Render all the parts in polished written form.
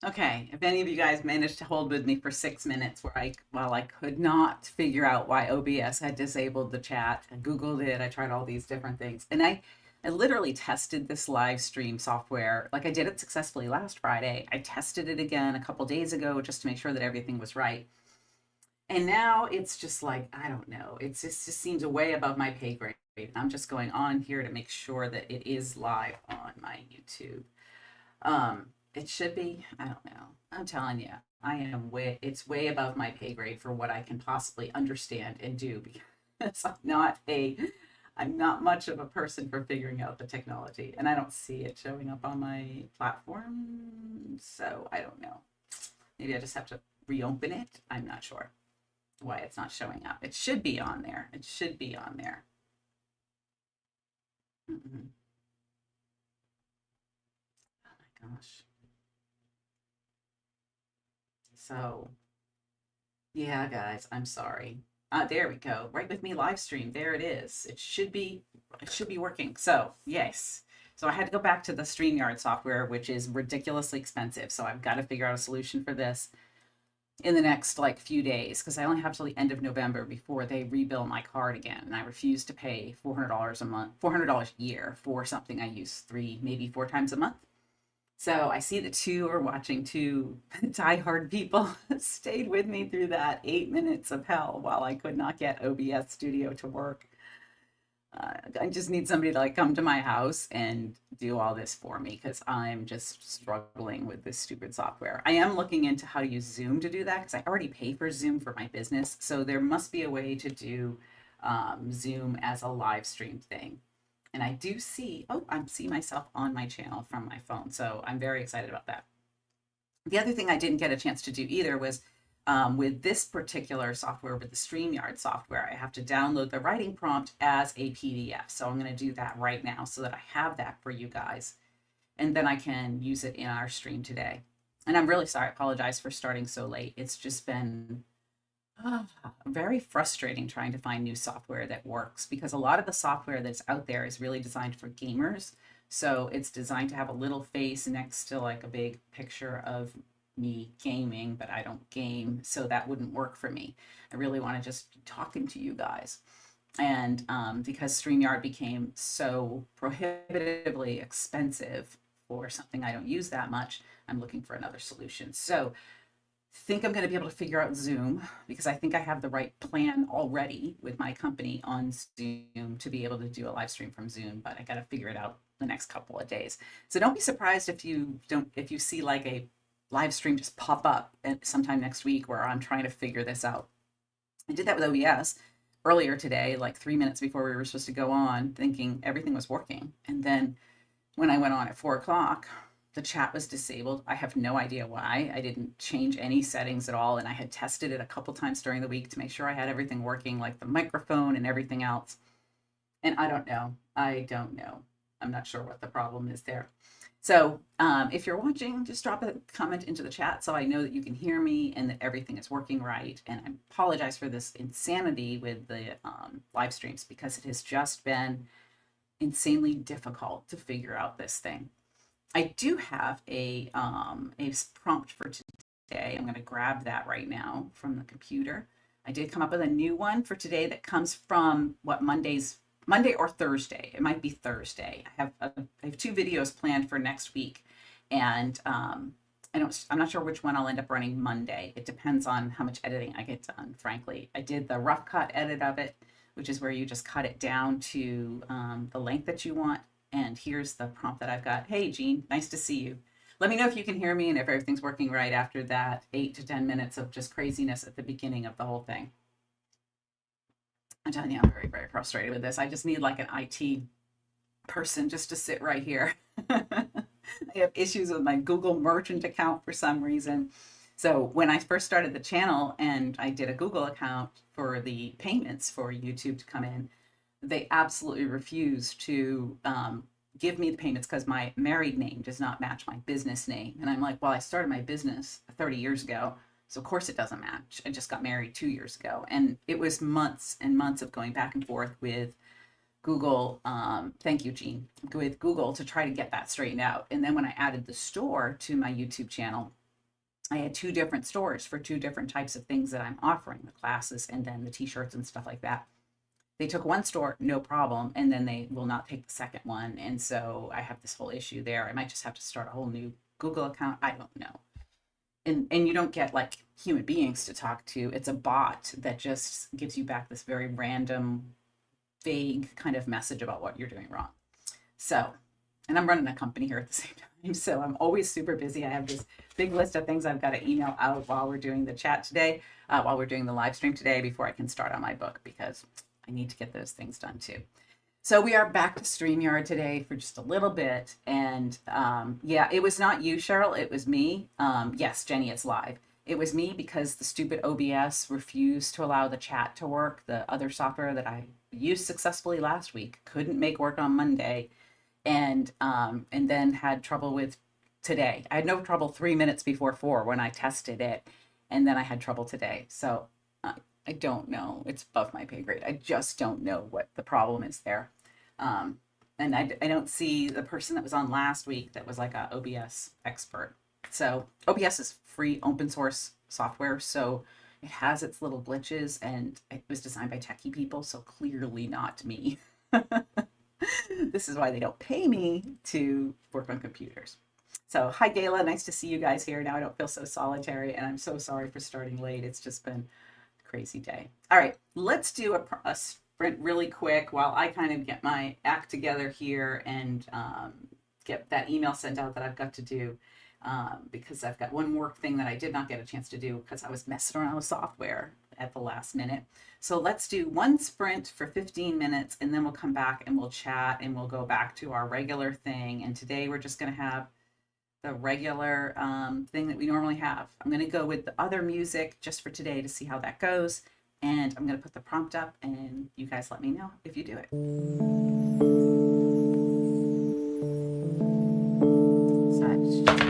Okay, if any of you guys managed to hold with me for 6 minutes while I could not figure out why OBS had disabled the chat, I Googled it, I tried all these different things. And I literally tested this live stream software. Like I did it successfully last Friday. I tested it again a couple days ago just to make sure that everything was right. And now it's just like, I don't know. Just seems way above my pay grade. I'm just going on here to make sure that it is live on my YouTube. It should be. I don't know. I'm telling you, it's way above my pay grade for what I can possibly understand and do because I'm not much of a person for figuring out the technology, and I don't see it showing up on my platform. So I don't know. Maybe I just have to reopen it. I'm not sure why it's not showing up. It should be on there. It should be on there. Mm-mm. Oh my gosh. So yeah, guys, I'm sorry. There we go. Right with me live stream. There it is. It should be working. So, yes. So I had to go back to the StreamYard software, which is ridiculously expensive. So I've got to figure out a solution for this in the next like few days because I only have till the end of November before they rebill my card again. And I refuse to pay $400 a month, $400 a year for something I use three, maybe four times a month. So I see the two are watching two diehard people stayed with me through that 8 minutes of hell while I could not get OBS Studio to work. I just need somebody to like come to my house and do all this for me because I'm just struggling with this stupid software. I am looking into how to use Zoom to do that because I already pay for Zoom for my business. So there must be a way to do Zoom as a live stream thing. And I do see, oh, I see myself on my channel from my phone. So I'm very excited about that. The other thing I didn't get a chance to do either was with this particular software, with the StreamYard software, I have to download the writing prompt as a PDF. So I'm going to do that right now so that I have that for you guys. And then I can use it in our stream today. And I'm really sorry, I apologize for starting so late. It's just been very frustrating trying to find new software that works because a lot of the software that's out there is really designed for gamers. So it's designed to have a little face next to like a big picture of me gaming, but I don't game, so that wouldn't work for me. I really want to just be talking to you guys. And because StreamYard became so prohibitively expensive for something I don't use that much, I'm looking for another solution. So think I'm going to be able to figure out Zoom because I think I have the right plan already with my company on Zoom to be able to do a live stream from Zoom, but I got to figure it out the next couple of days. So don't be surprised if you see like a live stream just pop up at sometime next week where I'm trying to figure this out. I did that with OBS earlier today, like 3 minutes before we were supposed to go on, thinking everything was working. And then when I went on at 4 o'clock, the chat was disabled. I have no idea why. I didn't change any settings at all. And I had tested it a couple times during the week to make sure I had everything working, like the microphone and everything else. And I don't know. I don't know. I'm not sure what the problem is there. So if you're watching, just drop a comment into the chat so I know that you can hear me and that everything is working right. And I apologize for this insanity with the live streams because it has just been insanely difficult to figure out this thing. I do have a prompt for today. I'm going to grab that right now from the computer. I did come up with a new one for today that comes from Monday or Thursday. It might be Thursday. I have two videos planned for next week, and I'm not sure which one I'll end up running Monday. It depends on how much editing I get done. Frankly, I did the rough cut edit of it, which is where you just cut it down to the length that you want. And here's the prompt that I've got. Hey, Jean, nice to see you. Let me know if you can hear me and if everything's working right after that 8 to 10 minutes of just craziness at the beginning of the whole thing. I'm telling you, I'm very, very frustrated with this. I just need like an IT person just to sit right here. I have issues with my Google Merchant account for some reason. So when I first started the channel and I did a Google account for the payments for YouTube to come in, they absolutely refused to give me the payments because my married name does not match my business name. And I'm like, well, I started my business 30 years ago. So of course it doesn't match. I just got married 2 years ago. And it was months and months of going back and forth with Google. Thank you, Jean. With Google to try to get that straightened out. And then when I added the store to my YouTube channel, I had two different stores for two different types of things that I'm offering, the classes and then the t-shirts and stuff like that. They took one store, no problem, and then they will not take the second one. And so I have this whole issue there. I might just have to start a whole new Google account. I don't know. And you don't get like human beings to talk to. It's a bot that just gives you back this very random, vague kind of message about what you're doing wrong. So, and I'm running a company here at the same time. So I'm always super busy. I have this big list of things I've got to email out while we're doing the chat today, while we're doing the live stream today before I can start on my book, because I need to get those things done too. So we are back to StreamYard today for just a little bit. And yeah, it was not you, Cheryl. It was me. Yes, Jenny, it's live. It was me because the stupid OBS refused to allow the chat to work. The other software that I used successfully last week couldn't make work on Monday, and then had trouble with today. I had no trouble 3 minutes before 4 when I tested it, and then I had trouble today. So I don't know. It's above my pay grade. I just don't know what the problem is there. And I don't see the person that was on last week that was like a OBS expert. So OBS is free open source software. So it has its little glitches, and it was designed by techie people. So clearly not me. This is why they don't pay me to work on computers. So hi, Gayla. Nice to see you guys here. Now I don't feel so solitary, and I'm so sorry for starting late. It's just been crazy day. All right, let's do a sprint really quick while I kind of get my act together here and get that email sent out that I've got to do, because I've got one more thing that I did not get a chance to do because I was messing around with software at the last minute. So let's do one sprint for 15 minutes, and then we'll come back and we'll chat and we'll go back to our regular thing. And today we're just going to have the regular thing that we normally have. I'm going to go with the other music just for today to see how that goes. And I'm going to put the prompt up, and you guys let me know if you do it. Such.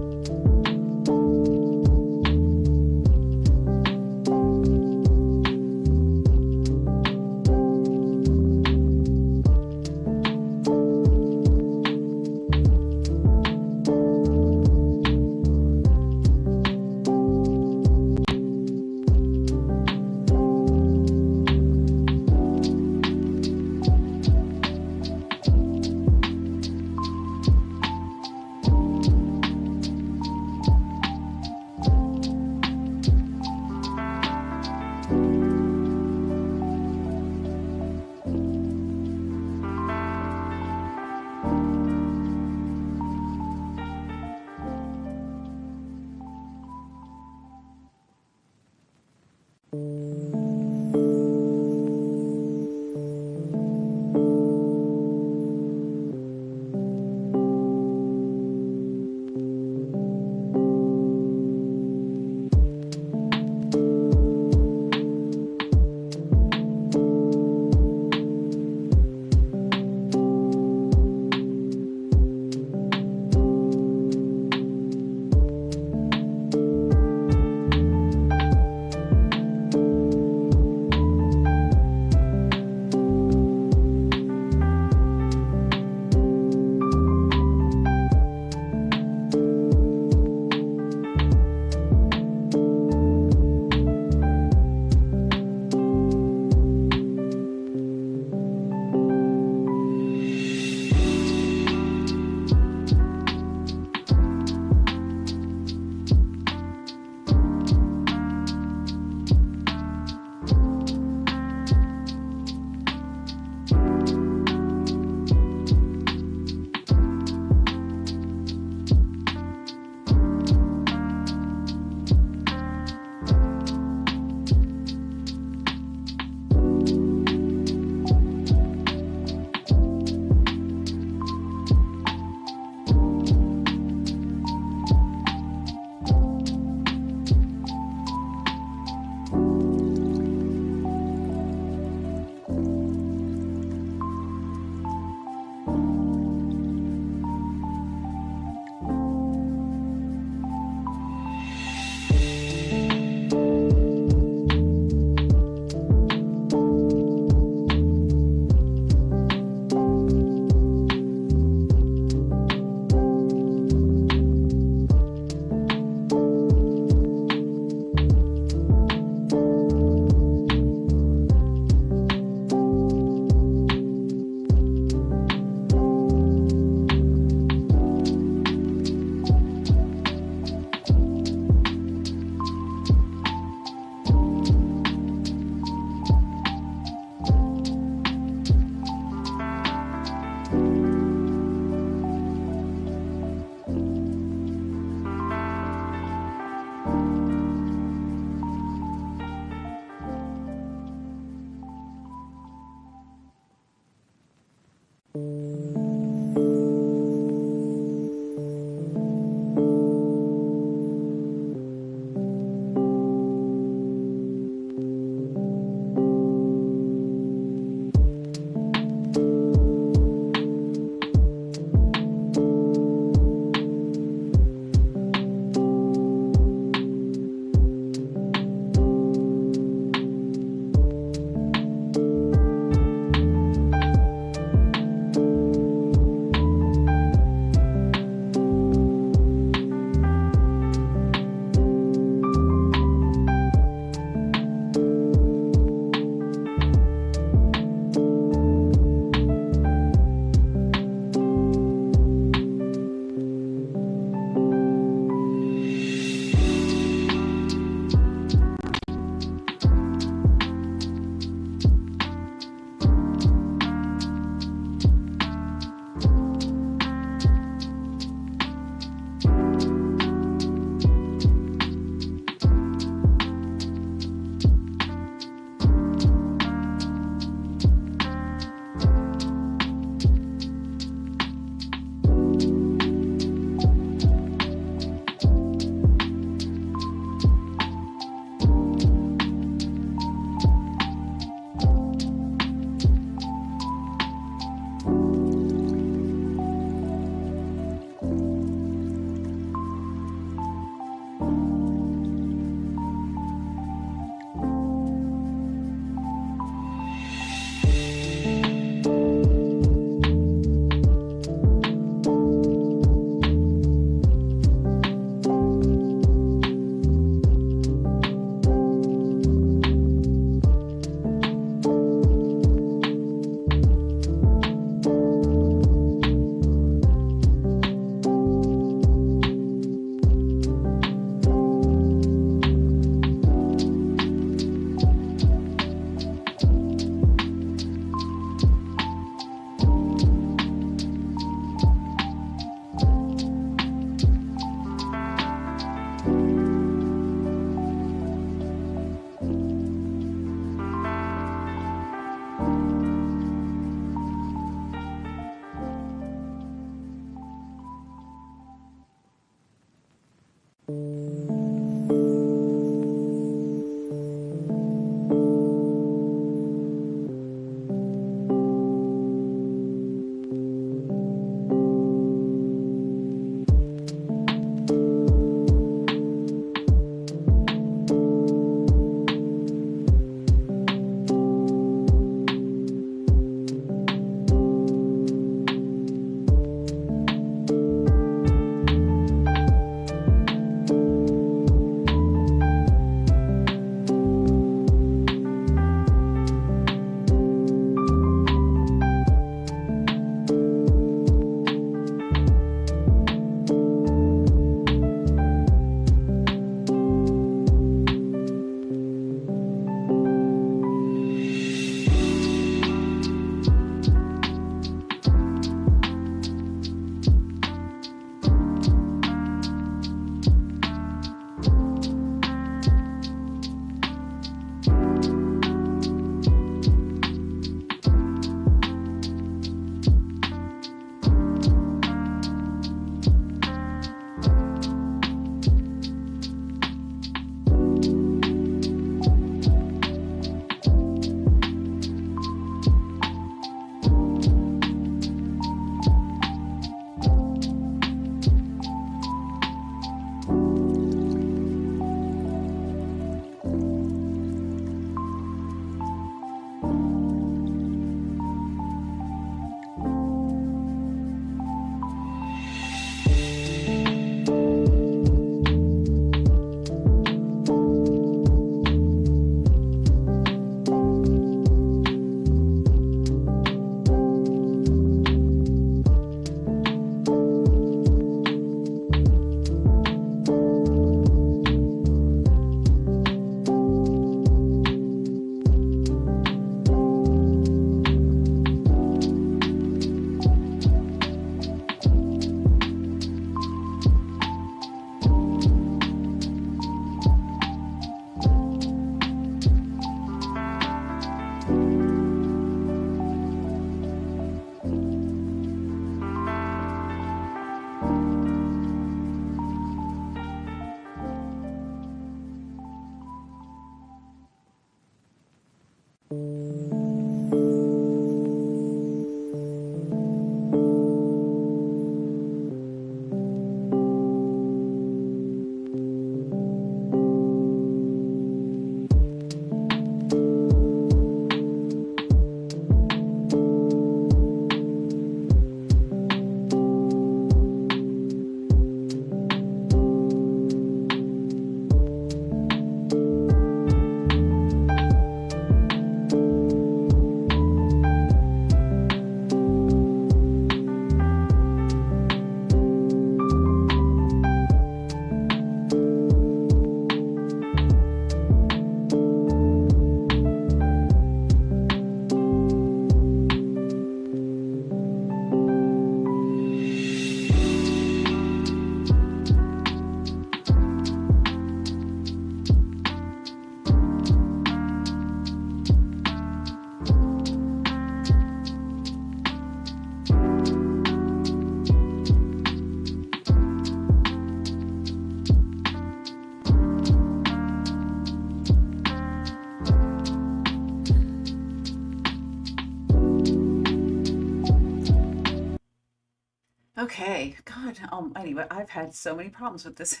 Okay. God almighty, but I've had so many problems with this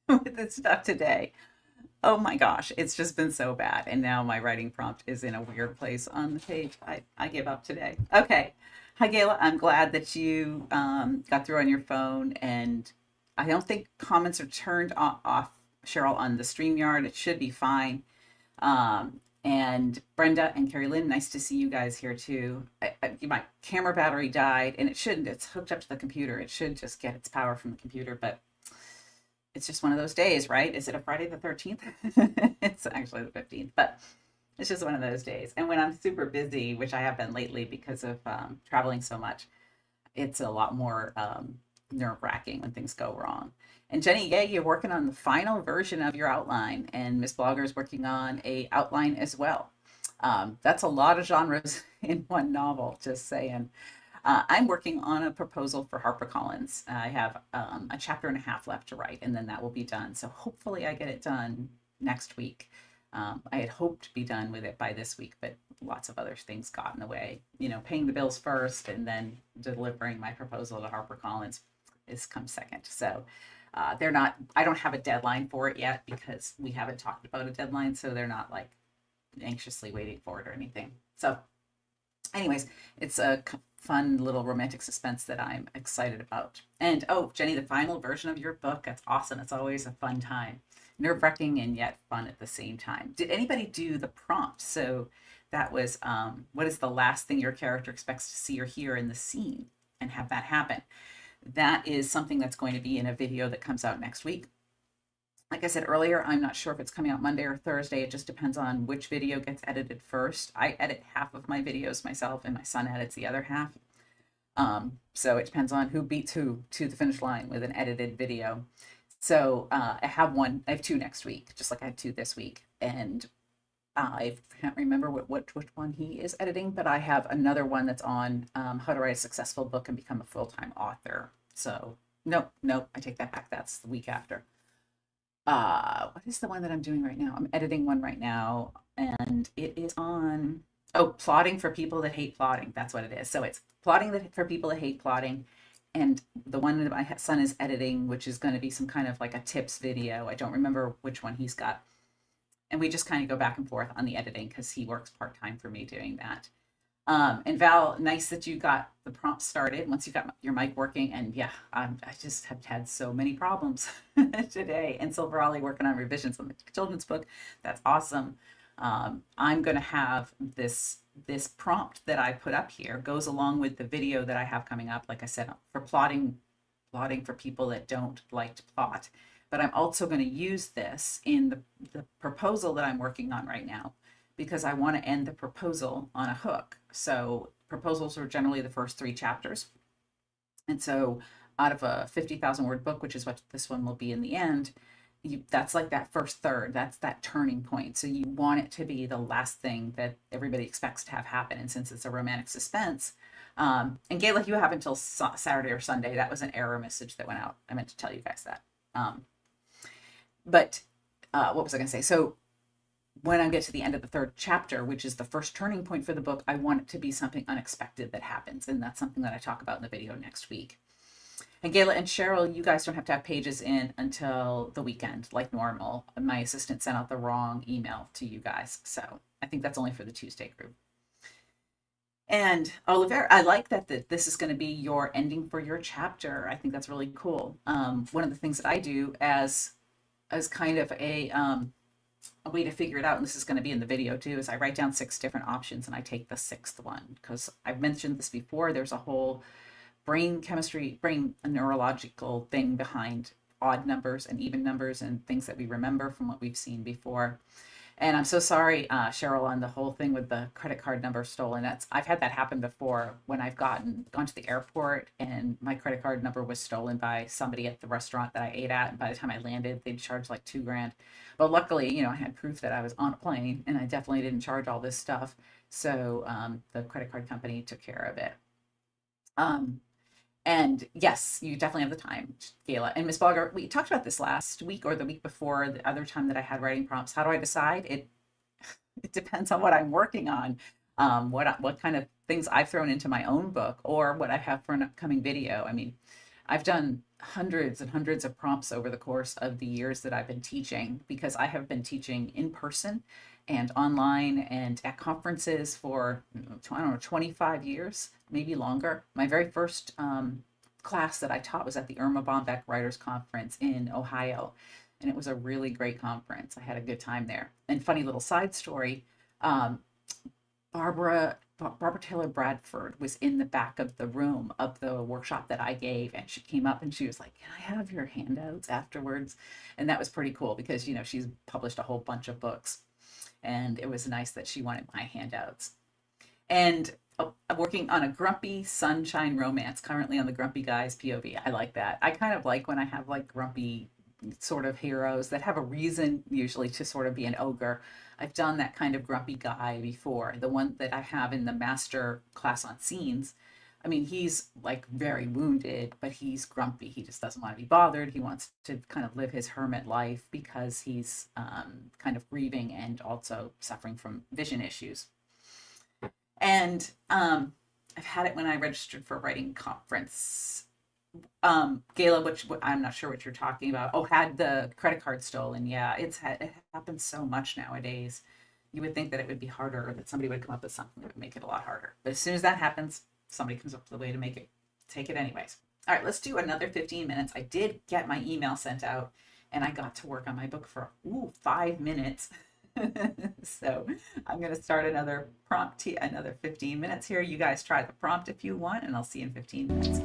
with this stuff today. Oh my gosh, it's just been so bad. And now my writing prompt is in a weird place on the page. I give up today. Okay. Hi, Gayla. I'm glad that you got through on your phone. And I don't think comments are turned off, Cheryl, on the StreamYard. It should be fine. And Brenda and Carrie Lynn, nice to see you guys here too. My camera battery died and it shouldn't. It's hooked up to the computer. It should just get its power from the computer, but it's just one of those days, right? Is it a Friday the 13th? It's actually the 15th, but it's just one of those days. And when I'm super busy, which I have been lately because of traveling so much, it's a lot more nerve wracking when things go wrong. And Jenny, yeah, you're working on the final version of your outline, and Miss Blogger is working on a outline as well. That's a lot of genres in one novel, just saying. I'm working on a proposal for HarperCollins. I have a chapter and a half left to write, and then that will be done. So hopefully I get it done next week. I had hoped to be done with it by this week, but lots of other things got in the way. You know, paying the bills first and then delivering my proposal to HarperCollins is come second. So they're not, I don't have a deadline for it yet because we haven't talked about a deadline. So they're not like anxiously waiting for it or anything. So anyways, it's a fun little romantic suspense that I'm excited about. And oh, Jenny, the final version of your book, that's awesome. It's always a fun time, nerve-wracking and yet fun at the same time. Did anybody do the prompt? So that was what is the last thing your character expects to see or hear in the scene, and have that happen. That is something that's going to be in a video that comes out next week. Like I said earlier, I'm not sure if it's coming out Monday or Thursday. It just depends on which video gets edited first. I edit half of my videos myself, and my son edits the other half. So it depends on who beats who to the finish line with an edited video. So I have two next week, just like I had two this week. And I can't remember which one he is editing, but I have another one that's on how to write a successful book and become a full-time author. So nope, I take that back. That's the week after. What is the one that I'm doing right now? I'm editing one right now, and it is on, oh, plotting for people that hate plotting. That's what it is. So it's plotting for people that hate plotting. And the one that my son is editing, which is going to be some kind of like a tips video. I don't remember which one he's got. And we just kind of go back and forth on the editing because he works part-time for me doing that. And Val, nice that you got the prompt started once you got your mic working. And yeah, I just have had so many problems today. And Silver Ollie working on revisions on the children's book. That's awesome. I'm going to have this prompt that I put up here goes along with the video that I have coming up. Like I said, for plotting for people that don't like to plot. But I'm also going to use this in the proposal that I'm working on right now, because I want to end the proposal on a hook. So proposals are generally the first 3 chapters. And so out of a 50,000 word book, which is what this one will be in the end, that's like that first third, that's that turning point. So you want it to be the last thing that everybody expects to have happen. And since it's a romantic suspense, and Gayla, you have until Saturday or Sunday. That was an error message that went out. I meant to tell you guys that. But what was I going to say? So when I get to the end of the 3rd chapter, which is the first turning point for the book, I want it to be something unexpected that happens. And that's something that I talk about in the video next week. And Gayla and Cheryl, you guys don't have to have pages in until the weekend, like normal. My assistant sent out the wrong email to you guys. So I think that's only for the Tuesday group. And Oliver, I like that this is going to be your ending for your chapter. I think that's really cool. One of the things that I do as kind of a way to figure it out, and this is going to be in the video too, is I write down 6 different options and I take the 6th one, because I've mentioned this before. There's a whole brain neurological thing behind odd numbers and even numbers and things that we remember from what we've seen before. And I'm so sorry, Cheryl, on the whole thing with the credit card number stolen. I've had that happen before when I've gone to the airport and my credit card number was stolen by somebody at the restaurant that I ate at. And by the time I landed, they'd charged like $2,000. But luckily, I had proof that I was on a plane and I definitely didn't charge all this stuff. So the credit card company took care of it. And yes, you definitely have the time, Gayla. And Miss Bogger, we talked about this last week or the week before, the other time that I had writing prompts. How do I decide? It depends on what I'm working on, what kind of things I've thrown into my own book or what I have for an upcoming video. I mean, I've done hundreds and hundreds of prompts over the course of the years that I've been teaching, because I have been teaching in person and online and at conferences for, I don't know, 25 years, maybe longer. My very first class that I taught was at the Irma Bombeck Writers Conference in Ohio, and it was a really great conference. I had a good time there. And funny little side story, um, Barbara Taylor Bradford was in the back of the room of the workshop that I gave, and she came up and she was like, "Can I have your handouts afterwards?" And that was pretty cool because, she's published a whole bunch of books, and it was nice that she wanted my handouts. And I'm working on a grumpy sunshine romance, currently on the Grumpy Guys POV. I like that. I kind of like when I have like grumpy sort of heroes that have a reason, usually, to sort of be an ogre. I've done that kind of grumpy guy before. The one that I have in the master class on scenes, I mean, he's like very wounded, but he's grumpy. He just doesn't want to be bothered. He wants to kind of live his hermit life because he's kind of grieving and also suffering from vision issues. And I've had it when I registered for a writing conference. Gayla, which I'm not sure what you're talking about. Oh, had the credit card stolen. Yeah, it happens so much nowadays. You would think that it would be harder, or that somebody would come up with something that would make it a lot harder. But as soon as that happens, somebody comes up with a way to make it, take it anyways. All right, let's do another 15 minutes. I did get my email sent out, and I got to work on my book for 5 minutes. So I'm going to start another prompt, another 15 minutes here. You guys try the prompt if you want, and I'll see you in 15 minutes.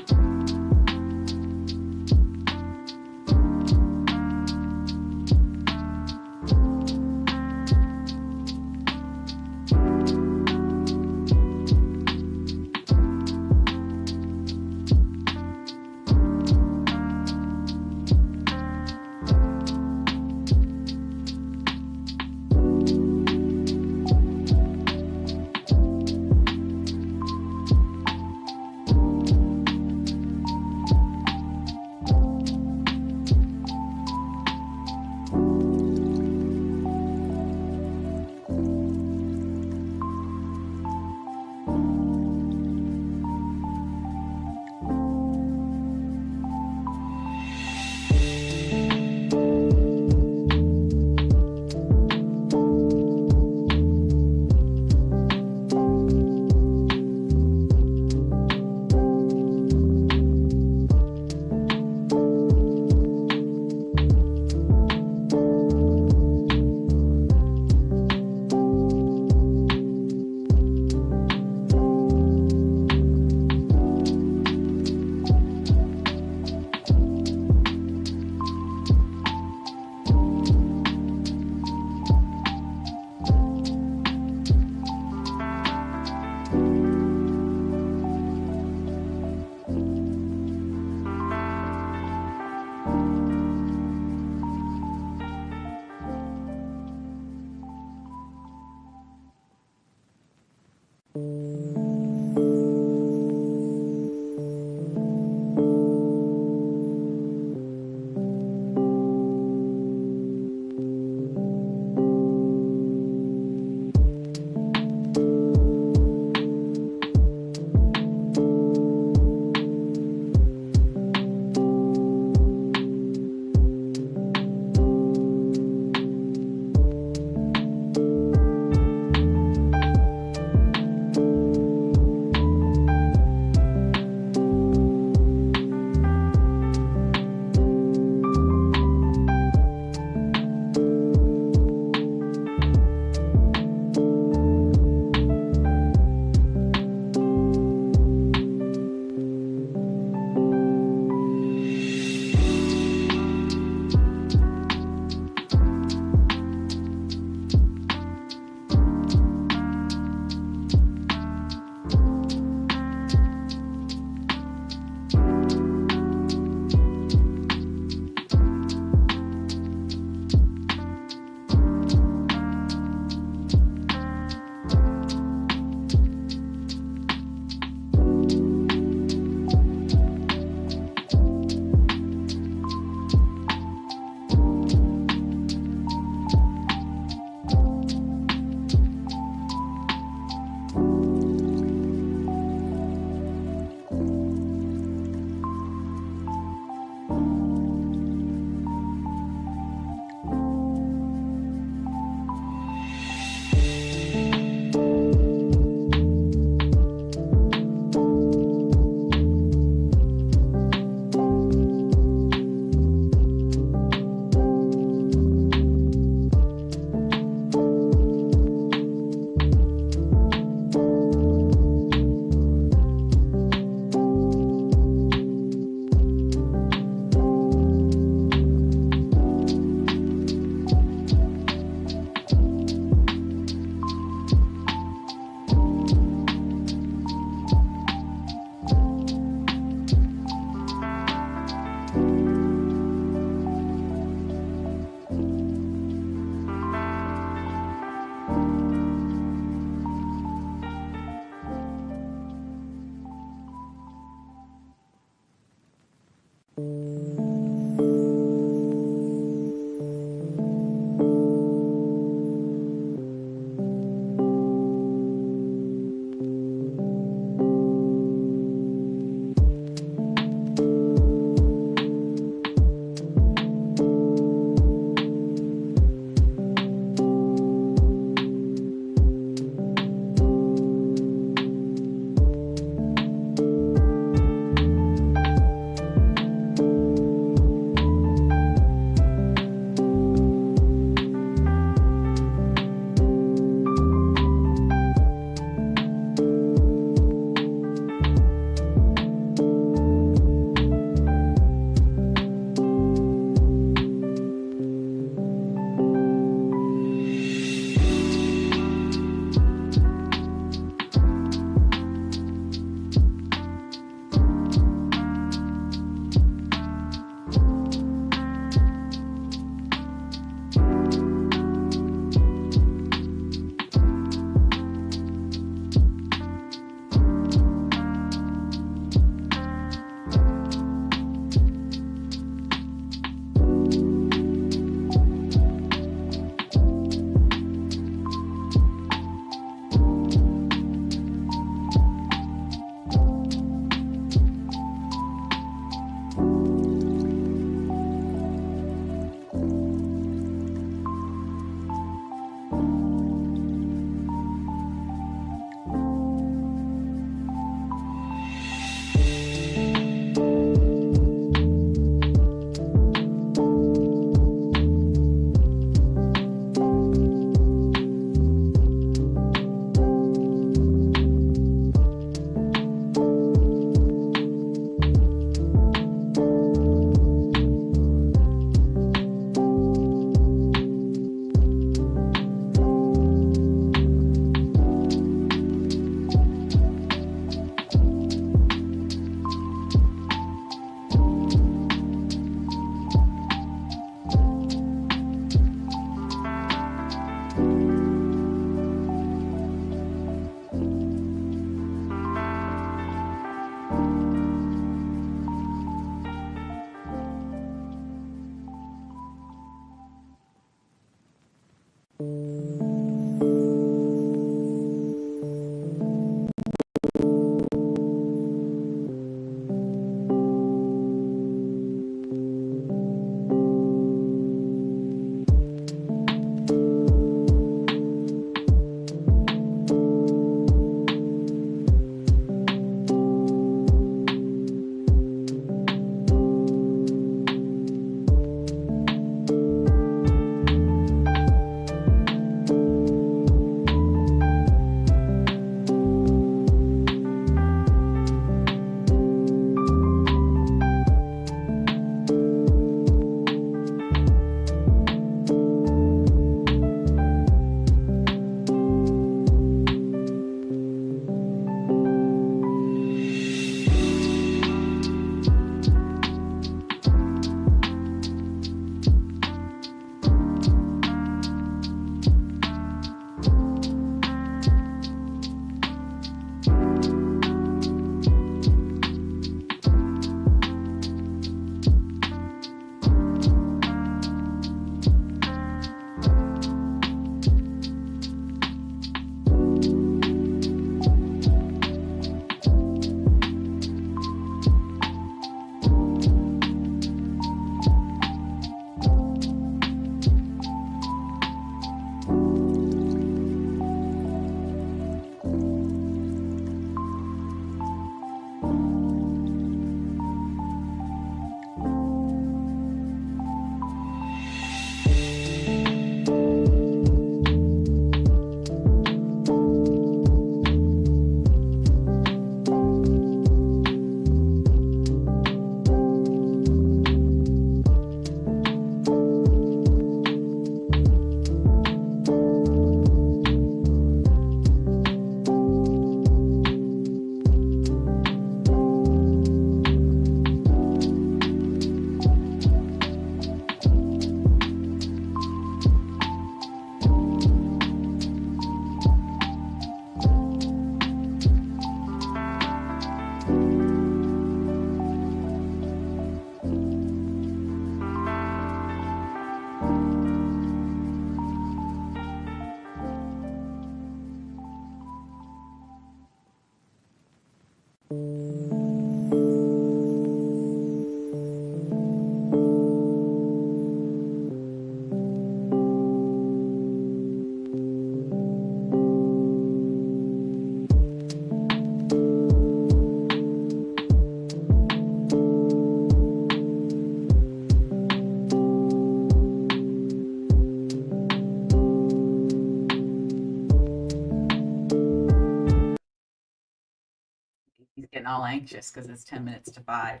He's getting all anxious because it's 10 minutes to 5.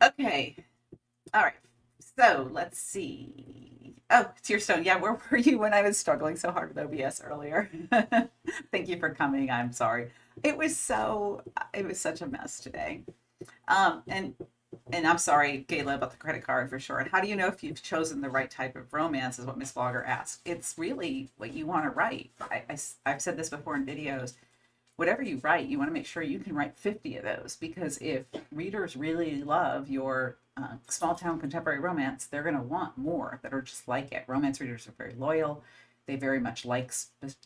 Okay. All right. So let's see. Oh, Tearstone. Yeah, where were you when I was struggling so hard with OBS earlier? Thank you for coming. I'm sorry. It was so, it was such a mess today. Um, and and I'm sorry, Gayla, about the credit card for sure. And how do you know if you've chosen the right type of romance? Is what Miss Blogger asked. It's really what you want to write. I've said this before in videos. Whatever you write, you want to make sure you can write 50 of those, because if readers really love your small town contemporary romance, they're going to want more that are just like it. Romance readers are very loyal. They very much like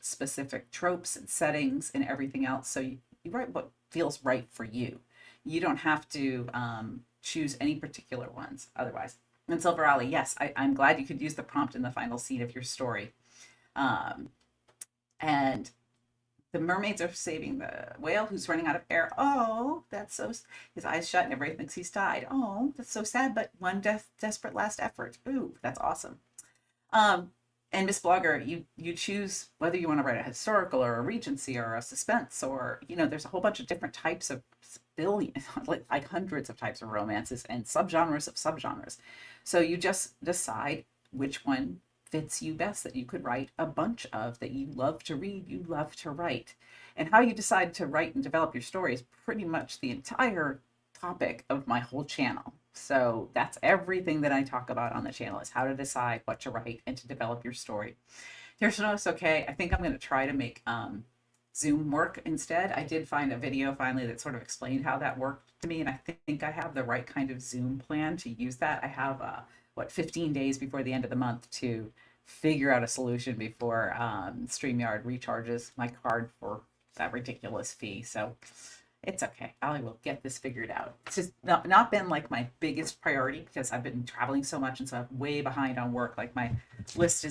specific tropes and settings and everything else. So you write what feels right for you. You don't have to choose any particular ones otherwise. And Silver Alley, yes, I'm glad you could use the prompt in the final scene of your story. Um, and the mermaids are saving the whale who's running out of air. Oh, that's so. His eyes shut and everybody thinks he's died. Oh, that's so sad. But one desperate last effort. Ooh, that's awesome. Um, and Miss Blogger, you choose whether you want to write a historical or a regency or a suspense, or there's a whole bunch of different types of billion, like hundreds of types of romances and subgenres of subgenres. So you just decide which one fits you best, that you could write a bunch of, that you love to read, you love to write. And how you decide to write and develop your story is pretty much the entire topic of my whole channel. So that's everything that I talk about on the channel, is how to decide what to write and to develop your story. Here's notice, okay, I think I'm going to try to make Zoom work instead. I did find a video finally that sort of explained how that worked to me, and I think I have the right kind of Zoom plan to use that. I have 15 days before the end of the month to figure out a solution before StreamYard recharges my card for that ridiculous fee. So it's okay. I will get this figured out. It's just not been like my biggest priority because I've been traveling so much and so I'm way behind on work. Like my list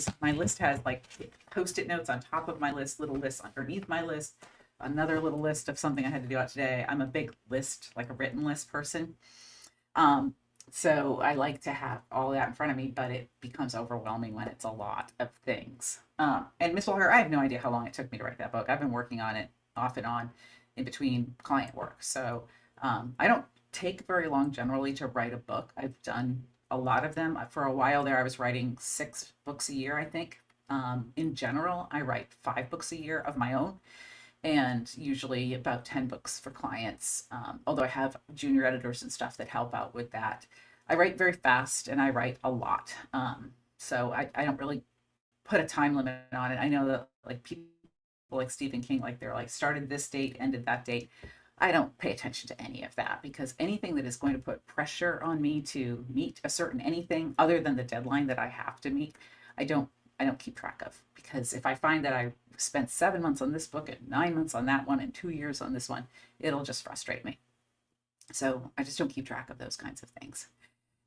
has like post-it notes on top of my list, little lists underneath my list, another little list of something I had to do out today. I'm a big list, like a written list person. Um, so I like to have all that in front of me, but it becomes overwhelming when it's a lot of things. And Miss Walker, I have no idea how long it took me to write that book. I've been working on it off and on in between client work. So I don't take very long generally to write a book. I've done a lot of them. For a while there, I was writing 6 books a year, I think. In general, I write 5 books a year of my own and usually about 10 books for clients. Although I have junior editors and stuff that help out with that. I write very fast and I write a lot. So I don't really put a time limit on it. I know that like people like Stephen King, like they're like started this date, ended that date. I don't pay attention to any of that because anything that is going to put pressure on me to meet a certain anything other than the deadline that I have to meet, I don't I don't keep track of because if I find that I spent 7 months on this book and 9 months on that one and 2 years on this one, it'll just frustrate me. So I just don't keep track of those kinds of things.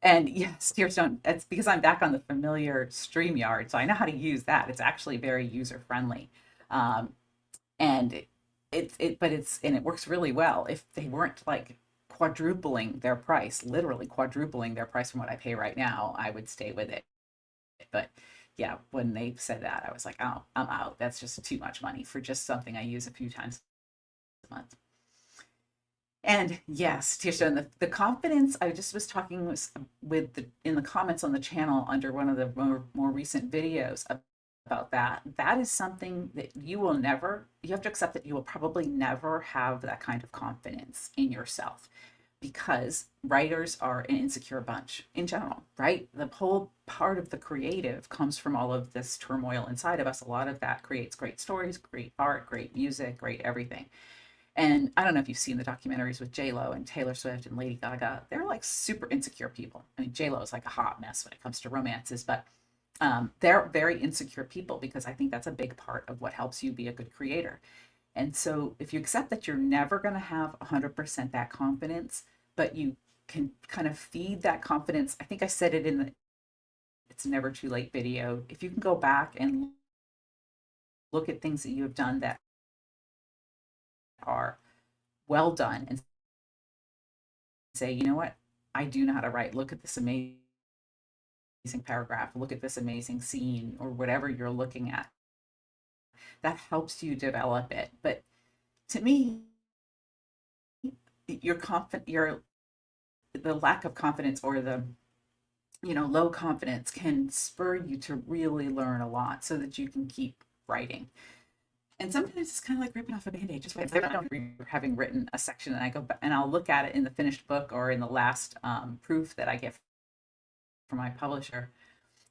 And yes, Tears don't, it's because I'm back on the familiar StreamYard, so I know how to use that. It's actually very user friendly. Um, and but and it works really well. If they weren't like quadrupling their price, literally quadrupling their price from what I pay right now, I would stay with it. But yeah, when they said that, I was like, oh, I'm out. That's just too much money for just something I use a few times a month. And yes, Tisha, and the confidence, I just was talking with in the comments on the channel under one of the more recent videos about that. That is something that you have to accept that you will probably never have that kind of confidence in yourself because writers are an insecure bunch in general, right? The whole part of the creative comes from all of this turmoil inside of us. A lot of that creates great stories, great art, great music, great everything. And I don't know if you've seen the documentaries with J Lo and Taylor Swift and Lady Gaga. They're like super insecure people. I mean, J Lo is like a hot mess when it comes to romances, but they're very insecure people because I think that's a big part of what helps you be a good creator. And so if you accept that you're never going to have 100% that confidence, but you can kind of feed that confidence. I think I said it in the It's Never Too Late video. If you can go back and look at things that you have done that are well done and say, you know what, I do know how to write. Look at this amazing paragraph. Look at this amazing scene or whatever you're looking at. That helps you develop it. But to me, the lack of confidence or the low confidence can spur you to really learn a lot so that you can keep writing. And sometimes it's kind of like ripping off a band-aid. Just wait, I don't remember having written a section and I go back and I'll look at it in the finished book or in the last proof that I get from my publisher.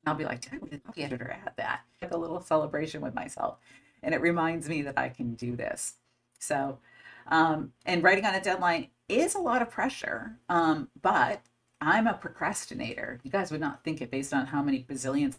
I'll be like, did the copy editor add that? Like a little celebration with myself. And it reminds me that I can do this. So, and writing on a deadline is a lot of pressure, but I'm a procrastinator. You guys would not think it based on how many bazillions